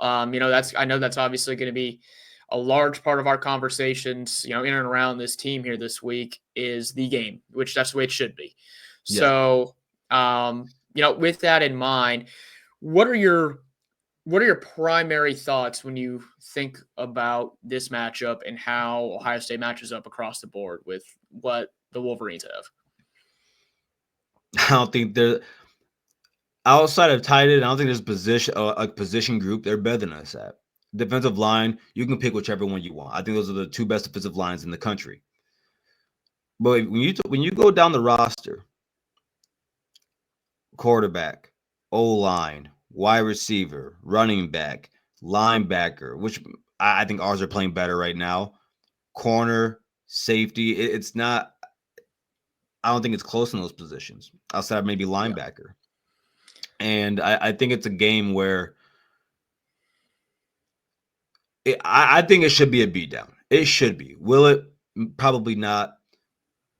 I know that's obviously going to be a large part of our conversations, in and around this team here this week is the game, which that's the way it should be. Yeah. So, with that in mind, what are your primary thoughts when you think about this matchup and how Ohio State matches up across the board with what the Wolverines have? I don't think they're outside of tight end. I don't think there's a position group they're better than us at. Defensive line, you can pick whichever one you want. I think those are the two best defensive lines in the country. But when you go down the roster, quarterback, O-line, wide receiver, running back, linebacker, which I think ours are playing better right now, corner, safety, it's not – I don't think it's close in those positions outside of maybe linebacker. Yeah. And I think it's a game where I think it should be a beatdown. It should be. Will it? Probably not.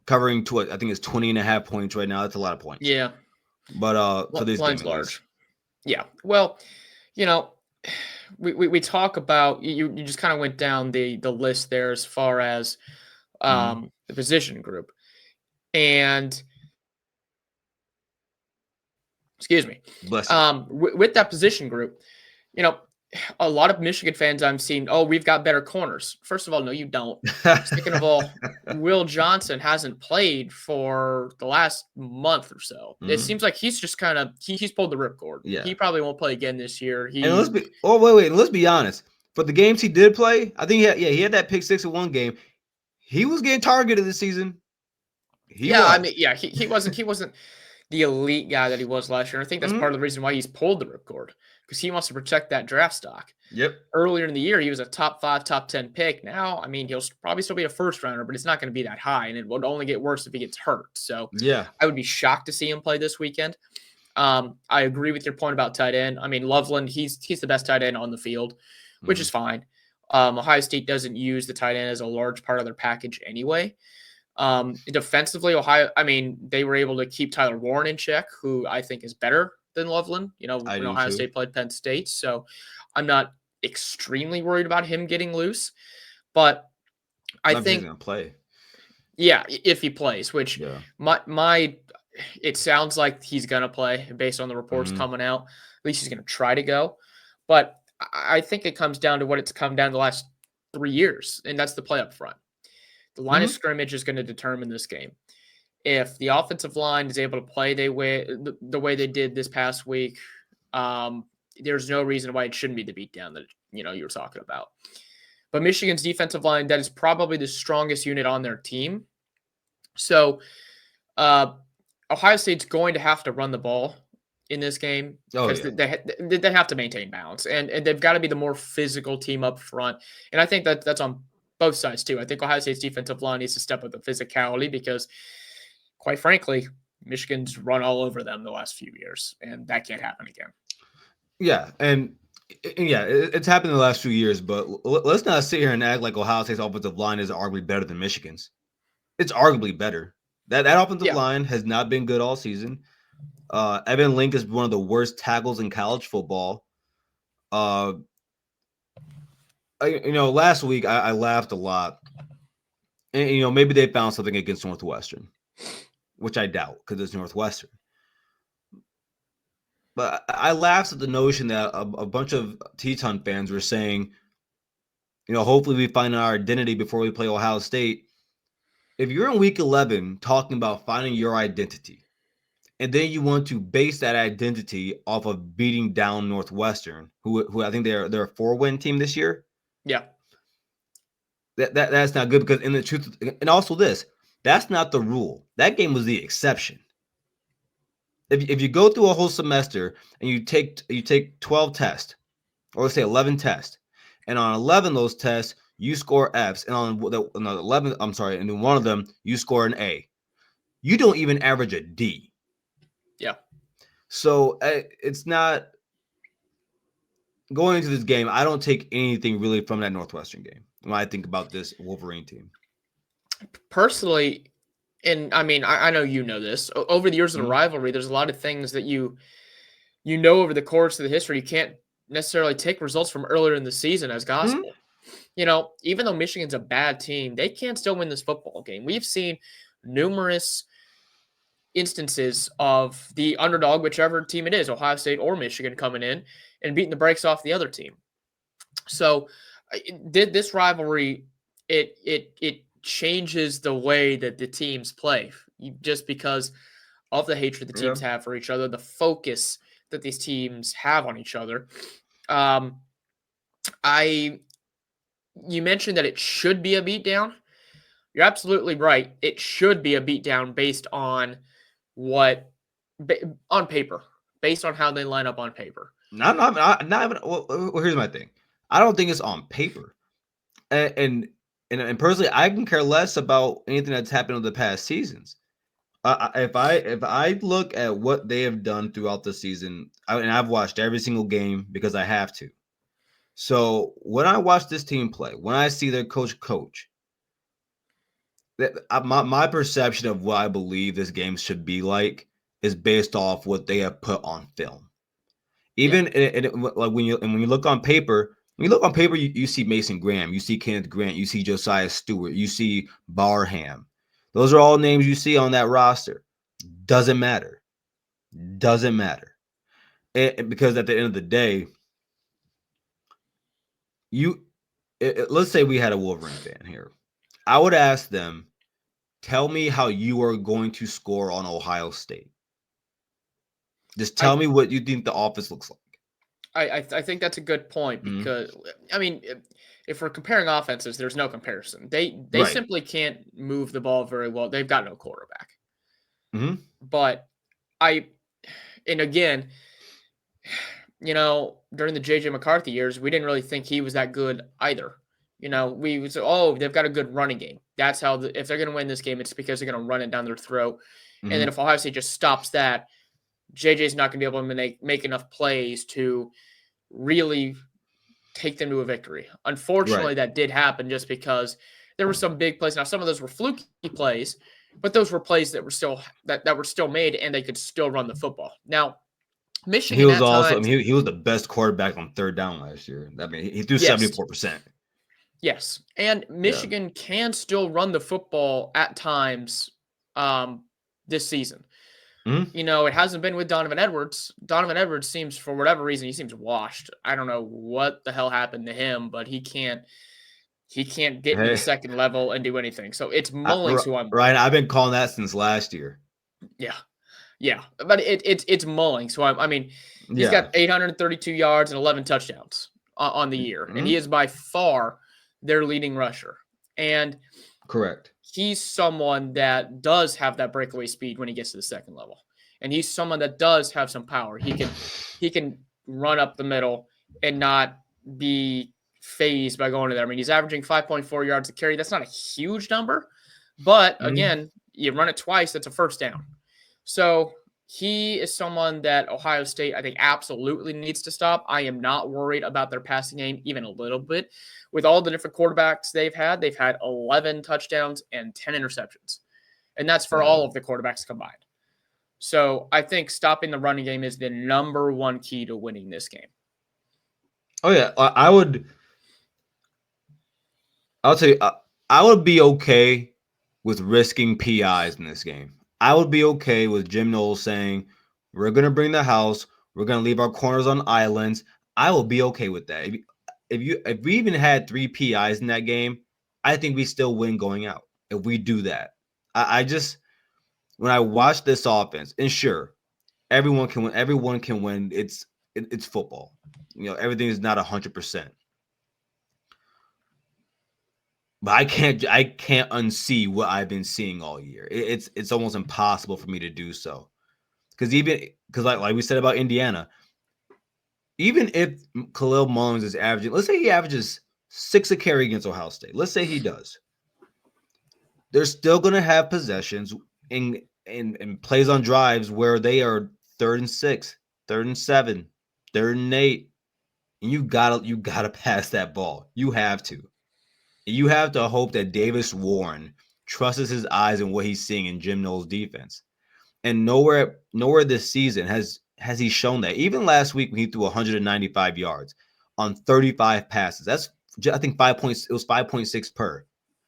Covering to I think it's 20.5 points right now. That's a lot of points. Yeah. But for this line's game, large. Yeah. Well, we talk about you just kind of went down the list there as far as the position group. And excuse me. Bless you. With that position group, a lot of Michigan fans I'm seeing, we've got better corners. First of all, no, you don't. Second of all, Will Johnson hasn't played for the last month or so. It seems like he's just kind of he's pulled the ripcord. Yeah. He probably won't play again this year. Let's be honest. For the games he did play, I think he had that pick six in one game. He was getting targeted this season. He wasn't the elite guy that he was last year. And I think that's part of the reason why he's pulled the ripcord, because he wants to protect that draft stock. Yep. Earlier in the year, he was a top 5, top 10 pick. Now, he'll probably still be a first rounder, but it's not going to be that high, and it would only get worse if he gets hurt. So yeah, I would be shocked to see him play this weekend. I agree with your point about tight end. Loveland, he's the best tight end on the field, which is fine. Ohio State doesn't use the tight end as a large part of their package anyway. Defensively, Ohio, they were able to keep Tyler Warren in check, who I think is better than Loveland, when Ohio State played Penn State. So I'm not extremely worried about him getting loose, but I think he's going to play. Yeah, if he plays, which it sounds like he's going to play based on the reports coming out. At least he's going to try to go. But I think it comes down to what it's come down to the last 3 years, and that's the play up front. The line of scrimmage is going to determine this game. If the offensive line is able to play the way they did this past week, there's no reason why it shouldn't be the beatdown that you were talking about. But Michigan's defensive line, that is probably the strongest unit on their team. So Ohio State's going to have to run the ball in this game because they have to maintain balance, and they've got to be the more physical team up front. And I think that's on both sides too. I think Ohio State's defensive line needs to step up the physicality because, quite frankly, Michigan's run all over them the last few years, and that can't happen again. Yeah, and it's happened in the last few years, but let's not sit here and act like Ohio State's offensive line is arguably better than Michigan's. It's arguably better. That offensive line has not been good all season. Evan Link is one of the worst tackles in college football. Last week I laughed a lot. And, maybe they found something against Northwestern, which I doubt because it's Northwestern. But I laughed at the notion that a bunch of Teton fans were saying, hopefully we find our identity before we play Ohio State. If you're in week 11 talking about finding your identity, and then you want to base that identity off of beating down Northwestern, who I think they're a 4-win team this year. Yeah. That's not good because in the truth, and also that's not the rule. That game was the exception. If you go through a whole semester and you take 12 tests, or let's say 11 tests, and on 11 of those tests you score Fs, and on the 11, and in one of them you score an A, you don't even average a D. Yeah. So it's not going into this game. I don't take anything really from that Northwestern game when I think about this Wolverine team. Personally, and I know you know this. Over the years of the rivalry, there's a lot of things that you know over the course of the history you can't necessarily take results from earlier in the season as gospel. Even though Michigan's a bad team, they can still win this football game. We've seen numerous instances of the underdog, whichever team it is, Ohio State or Michigan, coming in and beating the brakes off the other team. So did this rivalry, it changes the way that the teams play just because of the hatred the teams have for each other, the focus that these teams have on each other. You mentioned that it should be a beatdown. You're absolutely right. It should be a beatdown based on on paper, based on how they line up on paper. Not even. Well, here's my thing. I don't think it's on paper, and personally, I can care less about anything that's happened over the past seasons. If I look at what they have done throughout the season, and I've watched every single game because I have to. So when I watch this team play, when I see their coach, my perception of what I believe this game should be like is based off what they have put on film. Even like when you look on paper, you see Mason Graham, you see Kenneth Grant, you see Josiah Stewart, you see Barham. Those are all names you see on that roster. Doesn't matter. Because at the end of the day, let's say we had a Wolverine fan here. I would ask them, tell me how you are going to score on Ohio State. Just tell me what you think the offense looks like. I think that's a good point because, I mean, if we're comparing offenses, there's no comparison. They simply can't move the ball very well. They've got no quarterback. But and again, during the J.J. McCarthy years, we didn't really think he was that good either. We would say, oh, they've got a good running game. That's how, if they're going to win this game, it's because they're going to run it down their throat. And then if Ohio State just stops that, JJ's not going to be able to make enough plays to really take them to a victory. Unfortunately, that did happen just because there were some big plays. Now, some of those were fluky plays, but those were plays that were still that were still made, and they could still run the football. Now, Michigan, he was also he was the best quarterback on third down last year. I mean, he threw 74%. Yes, and Michigan can still run the football at times this season. It hasn't been with Donovan Edwards. Donovan Edwards seems, for whatever reason, he seems washed. I don't know what the hell happened to him, but he can't get into the second level and do anything. So it's Mullings who I'm right. I've been calling that since last year. Yeah, but it's Mullings. So he's got 832 yards and 11 touchdowns on the year, and he is by far their leading rusher. And correct. He's someone that does have that breakaway speed when he gets to the second level. And he's someone that does have some power. He can run up the middle and not be phased by going to there. I mean, he's averaging 5.4 yards a carry. That's not a huge number. But again, you run it twice, that's a first down. So he is someone that Ohio State, I think, absolutely needs to stop. I am not worried about their passing game even a little bit. With all the different quarterbacks they've had 11 touchdowns and 10 interceptions. And that's for all of the quarterbacks combined. So I think stopping the running game is the number one key to winning this game. Oh, yeah. I'll tell you, I would be okay with risking PIs in this game. I would be okay with Jim Knowles saying, we're going to bring the house. We're going to leave our corners on islands. I will be okay with that. If we even had 3 PIs in that game, I think we still win going out. If we do that, I just, when I watch this offense, and sure, everyone can win. Everyone can win. It's football. Everything is not 100%. But I can't unsee what I've been seeing all year. It's almost impossible for me to do so. Because like we said about Indiana, even if Khalil Mullins is averaging, let's say he averages 6 a carry against Ohio State. Let's say he does. They're still going to have possessions in plays on drives where they are 3rd and 6, 3rd and 7, 3rd and 8, and you gotta pass that ball. You have to. You have to hope that Davis Warren trusts his eyes in what he's seeing in Jim Knowles' defense. And nowhere this season has has he shown that? Even last week when he threw 195 yards on 35 passes, that's I think 5 points. It was 5.6 per.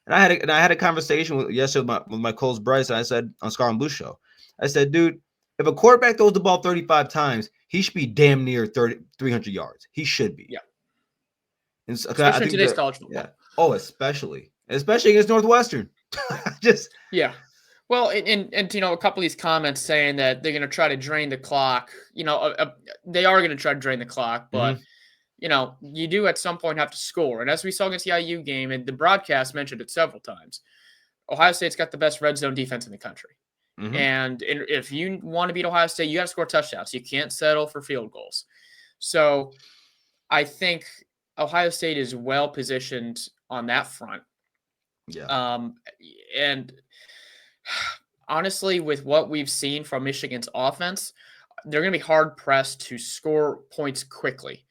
And I had a conversation yesterday with my close Bryce. And I said on Scar and Blue show, I said, dude, if a quarterback throws the ball 35 times, he should be damn near 300 yards. He should be. Yeah. And so, especially in today's college football. Yeah. Oh, especially against Northwestern. Yeah. Well, and a couple of these comments saying that they're going to try to drain the clock. They are going to try to drain the clock, but you do at some point have to score. And as we saw against the IU game, and the broadcast mentioned it several times, Ohio State's got the best red zone defense in the country. And if you want to beat Ohio State, you got to score touchdowns. You can't settle for field goals. So I think Ohio State is well positioned on that front. Yeah. And honestly, with what we've seen from Michigan's offense, they're going to be hard pressed to score points quickly,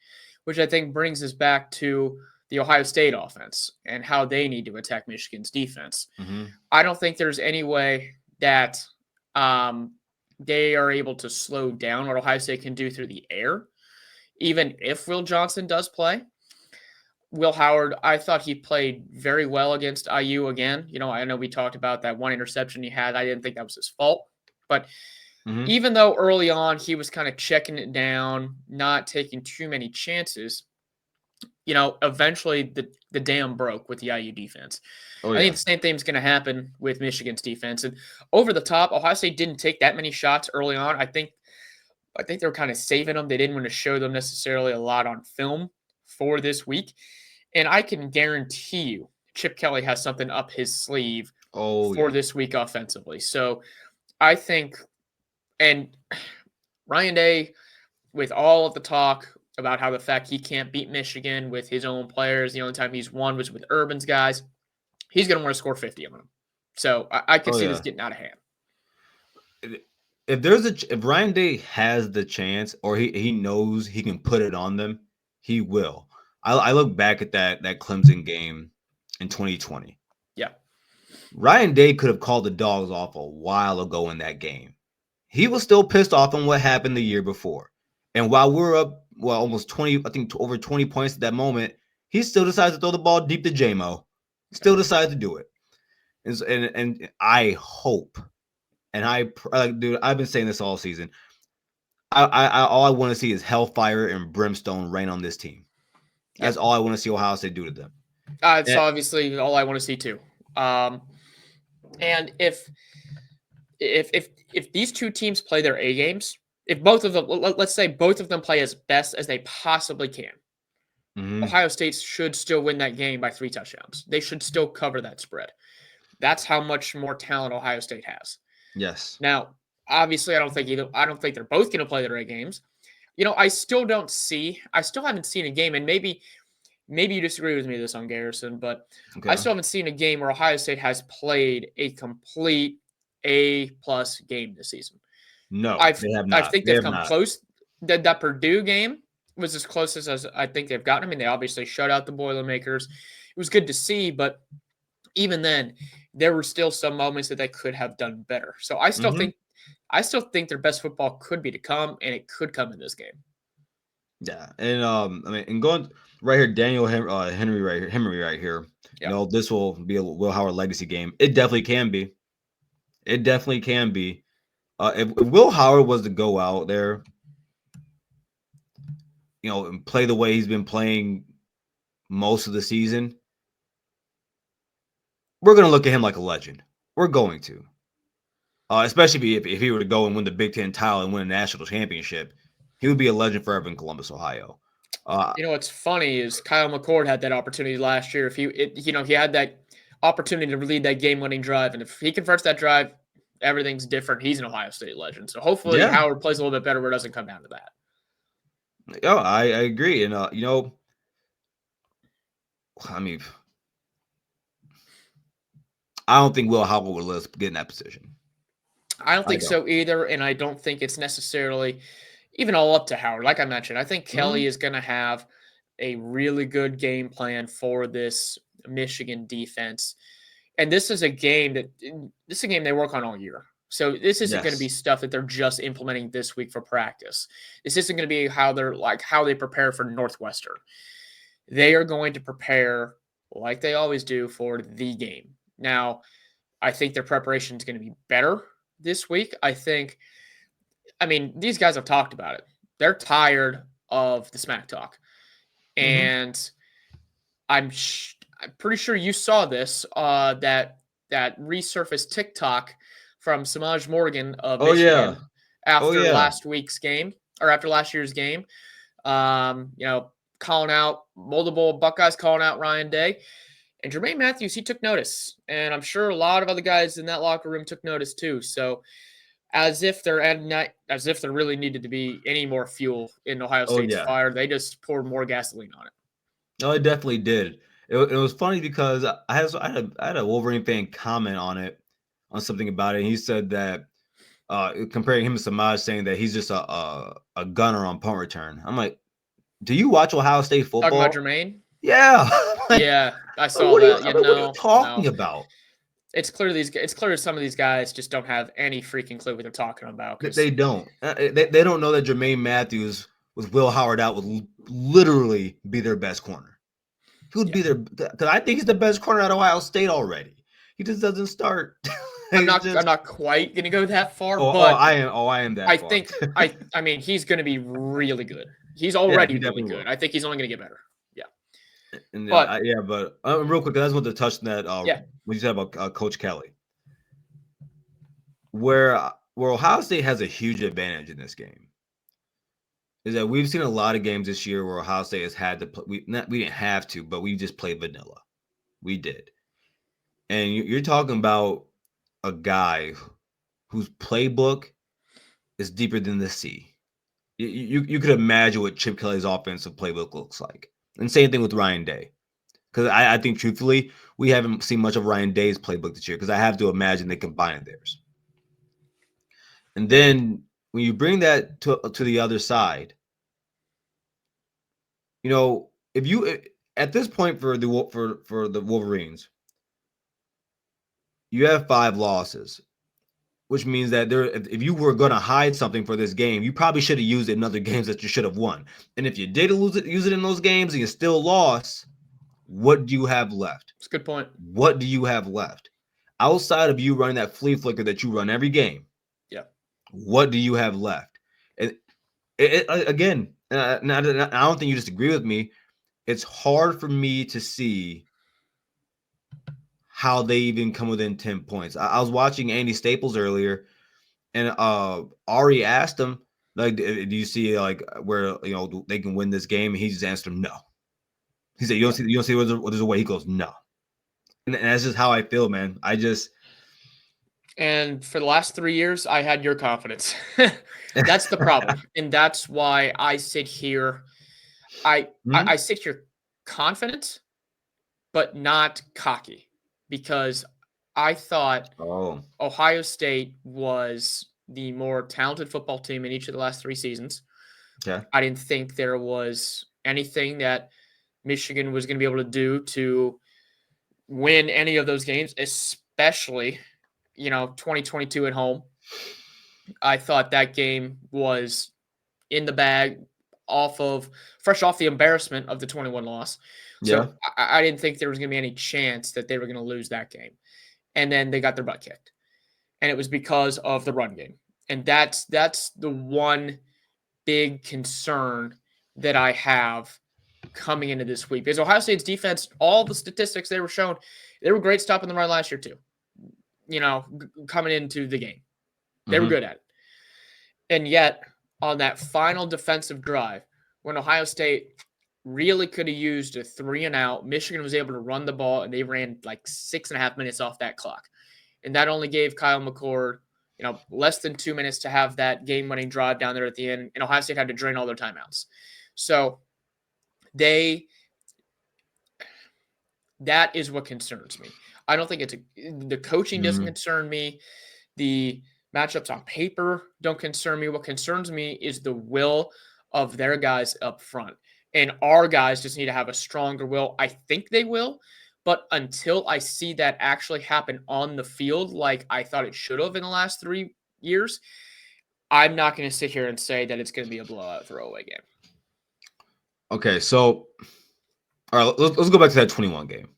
which I think brings us back to the Ohio State offense and how they need to attack Michigan's defense. I don't think there's any way that they are able to slow down what Ohio State can do through the air, even if Will Johnson does play. Will Howard, I thought he played very well against IU again. I know we talked about that one interception he had. I didn't think that was his fault. But even though early on he was kind of checking it down, not taking too many chances, eventually the dam broke with the IU defense. I think the same thing is going to happen with Michigan's defense. And over the top, Ohio State didn't take that many shots early on. I think they were kind of saving them. They didn't want to show them necessarily a lot on film for this week. And I can guarantee you Chip Kelly has something up his sleeve for this week offensively. So I think, and Ryan Day, with all of the talk about how the fact he can't beat Michigan with his own players, the only time he's won was with Urban's guys, he's going to want to score 50 on them. So I could see this getting out of hand. If Ryan Day has the chance, or he knows he can put it on them, he will. I look back at that Clemson game in 2020. Yeah. Ryan Day could have called the dogs off a while ago in that game. He was still pissed off on what happened the year before. And while we're up, almost 20, I think over 20 points at that moment, he still decides to throw the ball deep to J-Mo. Still decides to do it. And I hope, and dude, I've been saying this all season. All I want to see is hellfire and brimstone rain on this team. That's all I want to see Ohio State do to them. It's obviously all I want to see too. And if these two teams play their A games, if both of them, let's say both of them play as best as they possibly can, Ohio State should still win that game by 3 touchdowns. They should still cover that spread. That's how much more talent Ohio State has. Yes. Now, obviously, I don't think they're both going to play their A games. I still haven't seen a game, and maybe you disagree with me this on Garrison, but I still haven't seen a game where Ohio State has played a complete A+ game this season. No, they have not. I think they've come close. That Purdue game was as close as I think they've gotten. I mean, they obviously shut out the Boilermakers. It was good to see, but even then, there were still some moments that they could have done better. So I still think their best football could be to come, and it could come in this game. Yeah, and and going right here, Daniel Henry right here. Yep. This will be a Will Howard legacy game. It definitely can be. It definitely can be. If Will Howard was to go out there, and play the way he's been playing most of the season, we're going to look at him like a legend. We're going to. Especially if he were to go and win the Big Ten title and win a national championship, he would be a legend forever in Columbus, Ohio. What's funny is Kyle McCord had that opportunity last year. If he had that opportunity to lead that game-winning drive, and if he converts that drive, everything's different. He's an Ohio State legend. So hopefully Howard plays a little bit better where it doesn't come down to that. Yeah, I agree. And, I mean, I don't think Will Howard would let us get in that position. I don't think so either, and I don't think it's necessarily even all up to Howard. Like I mentioned, I think Kelly is going to have a really good game plan for this Michigan defense. And this is a game they work on all year. So this isn't going to be Yes. stuff that they're just implementing this week for practice. This isn't going to be how they prepare for Northwestern. They are going to prepare like they always do for the game. Now, I think their preparation is going to be better this week. These guys have talked about it. They're tired of the smack talk. And I'm pretty sure you saw this, that resurfaced TikTok from Samaj Morgan of Michigan after last week's game, or after last year's game. Calling out multiple Buckeyes, calling out Ryan Day. And Jermaine Matthews, he took notice. And I'm sure a lot of other guys in that locker room took notice too. So as if there really needed to be any more fuel in Ohio State's fire, they just poured more gasoline on it. No, it definitely did. It was funny because I had a Wolverine fan comment on something about it. And he said that comparing him to Samaj, saying that he's just a gunner on punt return. I'm like, do you watch Ohio State football? Talking about Jermaine? Yeah. Yeah, I saw that. What are you talking about? It's clear some of these guys just don't have any freaking clue what they're talking about. They don't. They don't know that Jermaine Matthews with Will Howard out would literally be their best corner. He would be their, because I think he's the best corner at Ohio State already. He just doesn't start. I'm not quite gonna go that far. I am that I far. think he's gonna be really good. He's already really good. Will. I think he's only gonna get better. Yeah. And but real quick, I just want to touch on that. What you said about Coach Kelly, where Ohio State has a huge advantage in this game, is that we've seen a lot of games this year where Ohio State has had to play. We didn't have to, but we just played vanilla. We did, and you're talking about a guy whose playbook is deeper than the sea. You could imagine what Chip Kelly's offensive playbook looks like. And same thing with Ryan Day. Because I think, truthfully, we haven't seen much of Ryan Day's playbook this year because I have to imagine they combine theirs. And then when you bring that to the other side, if you at this point for the Wolverines, you have 5 losses, which means that if you were going to hide something for this game, you probably should have used it in other games that you should have won. And if you did use it in those games and you still lost, what do you have left? That's a good point. What do you have left? Outside of you running that flea flicker that you run every game, what do you have left? And again, I don't think you disagree with me. It's hard for me to see how they even come within 10 points. I was watching Andy Staples earlier, and Ari asked him, like, do you see like where they can win this game? And he just answered him, no. He said, you don't see there's a way. He goes, no. And that's just how I feel, man. And for the last 3 years, I had your confidence. That's the problem. And that's why I sit here. I sit here confident, but not cocky, because I thought Ohio State was the more talented football team in each of the last 3 seasons. Okay. I didn't think there was anything that Michigan was going to be able to do to win any of those games, especially 2022 at home. I thought that game was in the bag, fresh off the embarrassment of the 21 loss. So I didn't think there was going to be any chance that they were going to lose that game. And then they got their butt kicked. And it was because of the run game. And that's the one big concern that I have coming into this week. Because Ohio State's defense, all the statistics they were shown, they were great stopping the run last year too. Coming into the game. They were good at it. And yet, on that final defensive drive, when Ohio State really could have used a 3-and-out, Michigan was able to run the ball, and they ran like 6.5 minutes off that clock. And that only gave Kyle McCord, less than 2 minutes to have that game-winning drive down there at the end, and Ohio State had to drain all their timeouts. So that is what concerns me. I don't think the coaching doesn't concern me. The matchups on paper don't concern me. What concerns me is the will of their guys up front. And our guys just need to have a stronger will. I think they will, But until I see that actually happen on the field, like I thought it should have in the last 3 years, I'm not going to sit here and say that it's going to be a blowout throwaway game. Okay, so all right, let's go back to that 21 game.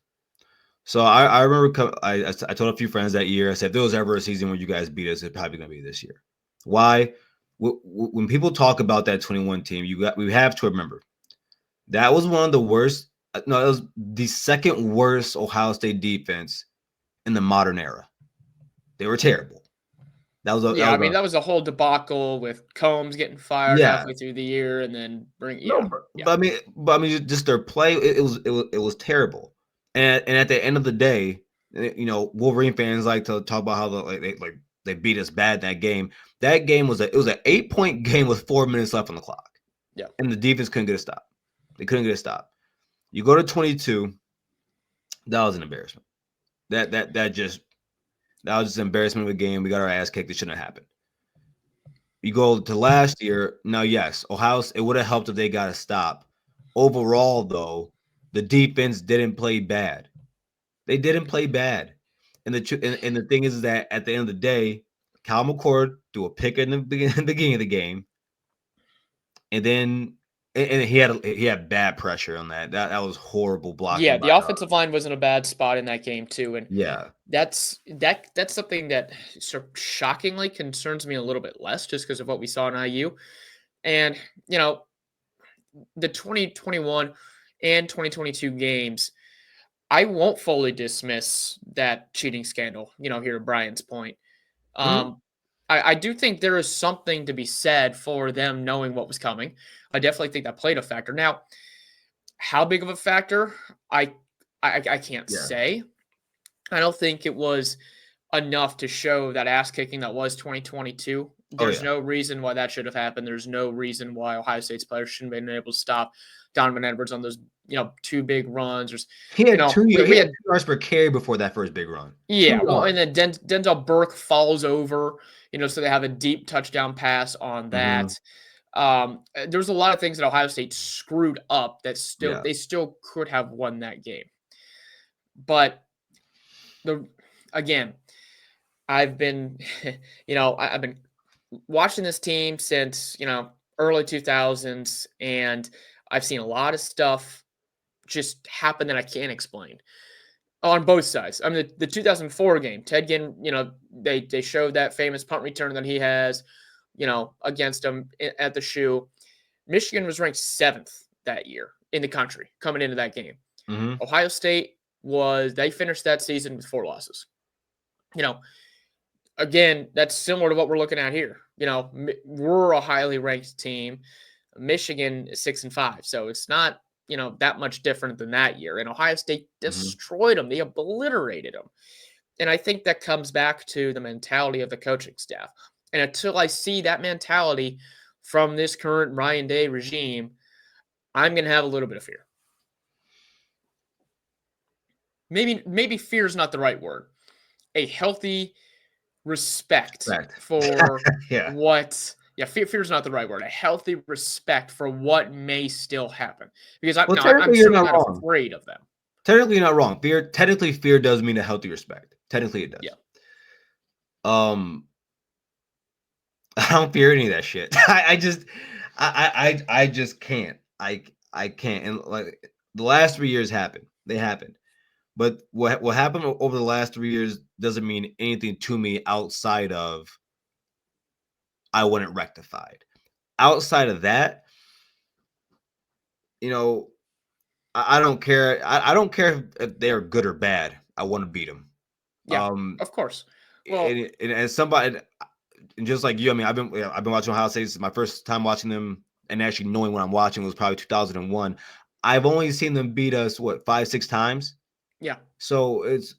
So I remember I told a few friends that year. I said if there was ever a season where you guys beat us, it's probably going to be this year. Why? When people talk about that 21 team, we have to remember that was one of the worst. No, it was the second worst Ohio State defense in the modern era. They were terrible. That was a whole debacle with Combs getting fired halfway through the year, and then But I mean, just their play. It was terrible. And at the end of the day, Wolverine fans like to talk about how they beat us bad that game. That game was an 8-point game with 4 minutes left on the clock. Yeah, and the defense couldn't get a stop. They couldn't get a stop. You go to 22. That was an embarrassment. That was just an embarrassment of a game. We got our ass kicked. It shouldn't have happened. You go to last year. Now, yes, Ohio. It would have helped if they got a stop. Overall, though, the defense didn't play bad. They didn't play bad. And the thing is that at the end of the day, Cal McCord threw a pick in the beginning of the game, and then he had bad pressure on that. That was horrible blocking. Yeah, the offensive line was in a bad spot in that game too, and that's something that sort of shockingly concerns me a little bit less, just because of what we saw in IU, and the 2021 and 2022 games. I won't fully dismiss that cheating scandal, here to Brian's point. I do think there is something to be said for them knowing what was coming. I definitely think that played a factor. Now, how big of a factor? I can't say. I don't think it was enough to show that ass kicking that was 2022. There's no reason why that should have happened. There's no reason why Ohio State's players shouldn't have been able to stop Donovan Edwards on those, 2 big runs. He had 2 yards per carry before that first big run. Yeah, well, and then Denzel Burke falls over, so they have a deep touchdown pass on that. There's a lot of things that Ohio State screwed up that they still could have won that game. But I've been, I've been watching this team since, early 2000s, and I've seen a lot of stuff just happen that I can't explain on both sides. I mean, the 2004 game, Ted Ginn, they showed that famous punt return that he has, against them at the shoe. Michigan was ranked 7th that year in the country coming into that game. Ohio State they finished that season with 4 losses. Again, that's similar to what we're looking at here. We're a highly ranked team. Michigan is 6-5. So it's not, that much different than that year. And Ohio State destroyed them. They obliterated them. And I think that comes back to the mentality of the coaching staff. And until I see that mentality from this current Ryan Day regime, I'm going to have a little bit of fear. Maybe fear is not the right word. A healthy respect for what... Yeah, fear is not the right word. A healthy respect for what may still happen. Because I'm certainly not afraid of them. Technically, you're not wrong. Technically, fear does mean a healthy respect. Technically, it does. Yeah. I don't fear any of that shit. I just can't. I can't. And like the last 3 years happened. They happened. But what happened over the last 3 years doesn't mean anything to me outside of I want it rectified. Outside of that, I don't care. I don't care if they're good or bad. I want to beat them. Yeah, of course. Well, and somebody, and just like you, I mean, I've been watching Ohio State. My first time watching them and actually knowing what I'm watching was probably 2001. I've only seen them beat us 5-6 times. Yeah. So it's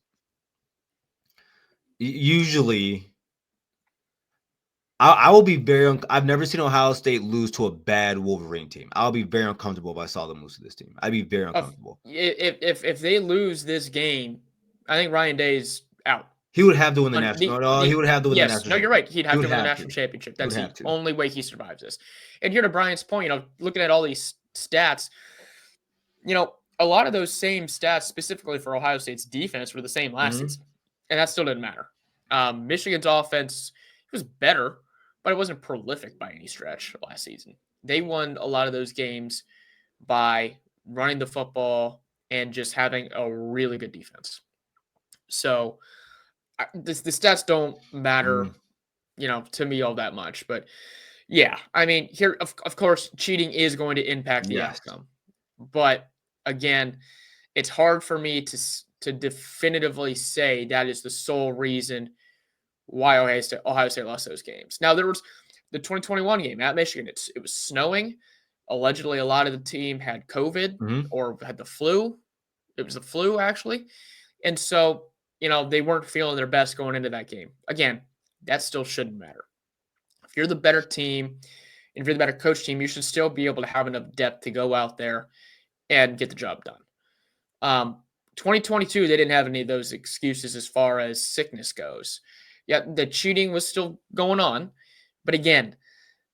usually. I will be very. I've never seen Ohio State lose to a bad Wolverine team. I'll be very uncomfortable if I saw them lose to this team. I'd be very uncomfortable. If they lose this game, I think Ryan Day's out. He would have to win the national. He would have to win the national. Yes, no, you're right. He'd have to win the national championship. That's the only way he survives this. And here to Brian's point, looking at all these stats, a lot of those same stats, specifically for Ohio State's defense, were the same last season, and that still didn't matter. Michigan's offense was better, but it wasn't prolific by any stretch last season. They won a lot of those games by running the football and just having a really good defense. So the stats don't matter, to me all that much. But yeah, I mean, here, of course, cheating is going to impact the outcome. But again, it's hard for me to definitively say that is the sole reason why Ohio State lost those games. Now, there was the 2021 game at Michigan. It was snowing. Allegedly, a lot of the team had COVID or had the flu. It was the flu, actually. And so, they weren't feeling their best going into that game. Again, that still shouldn't matter. If you're the better team, and if you're the better coach team, you should still be able to have enough depth to go out there and get the job done. 2022, they didn't have any of those excuses as far as sickness goes. Yeah, the cheating was still going on. But again,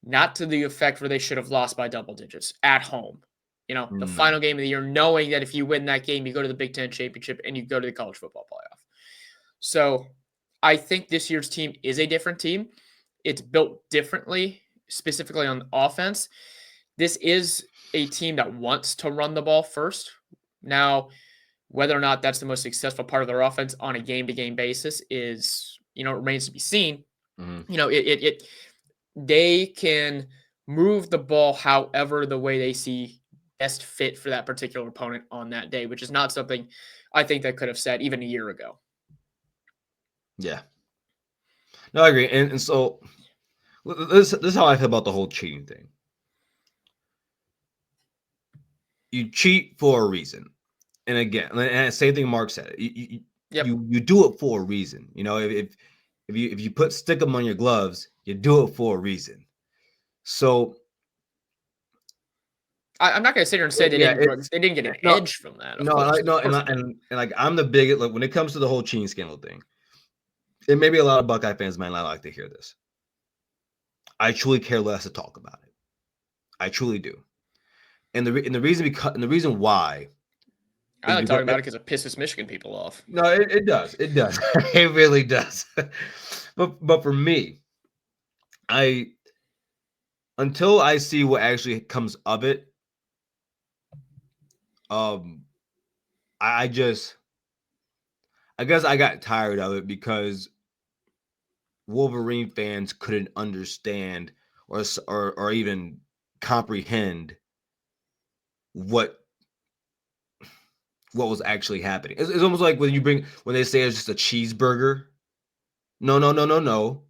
not to the effect where they should have lost by double digits at home. The final game of the year, knowing that if you win that game, you go to the Big Ten championship and you go to the college football playoff. So I think this year's team is a different team. It's built differently, specifically on offense. This is a team that wants to run the ball first. Now, whether or not that's the most successful part of their offense on a game-to-game basis is, remains to be seen. They can move the ball however the way they see best fit for that particular opponent on that day, which is not something I think they could have said even a year ago. Yeah. No, I agree. And so this is how I feel about the whole cheating thing. You cheat for a reason. And again, and same thing Mark said. You do it for a reason. If you put stickum on your gloves, you do it for a reason. So I'm not going to sit here and say they didn't get an edge from that. And like I'm the biggest. Like when it comes to the whole cheating scandal thing, and maybe a lot of Buckeye fans might not like to hear this. I truly care less to talk about it. I truly do, and the reason why. I like talking about it because it pisses Michigan people off. No, it does. It does. It really does. But for me, until I see what actually comes of it, I guess I got tired of it because Wolverine fans couldn't understand or even comprehend what was actually happening. It's almost like when they say it's just a cheeseburger. No.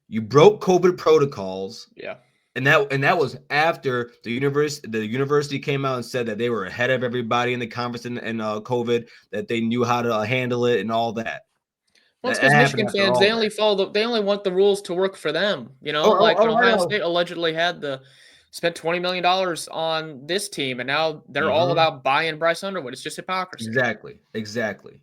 You broke COVID protocols. Yeah. And that was after the university came out and said that they were ahead of everybody in the conference and COVID, that they knew how to handle it and all that. Well, it's because Michigan fans, they only want the rules to work for them. Ohio State allegedly spent $20 million on this team, and now they're all about buying Bryce Underwood. It's just hypocrisy. Exactly.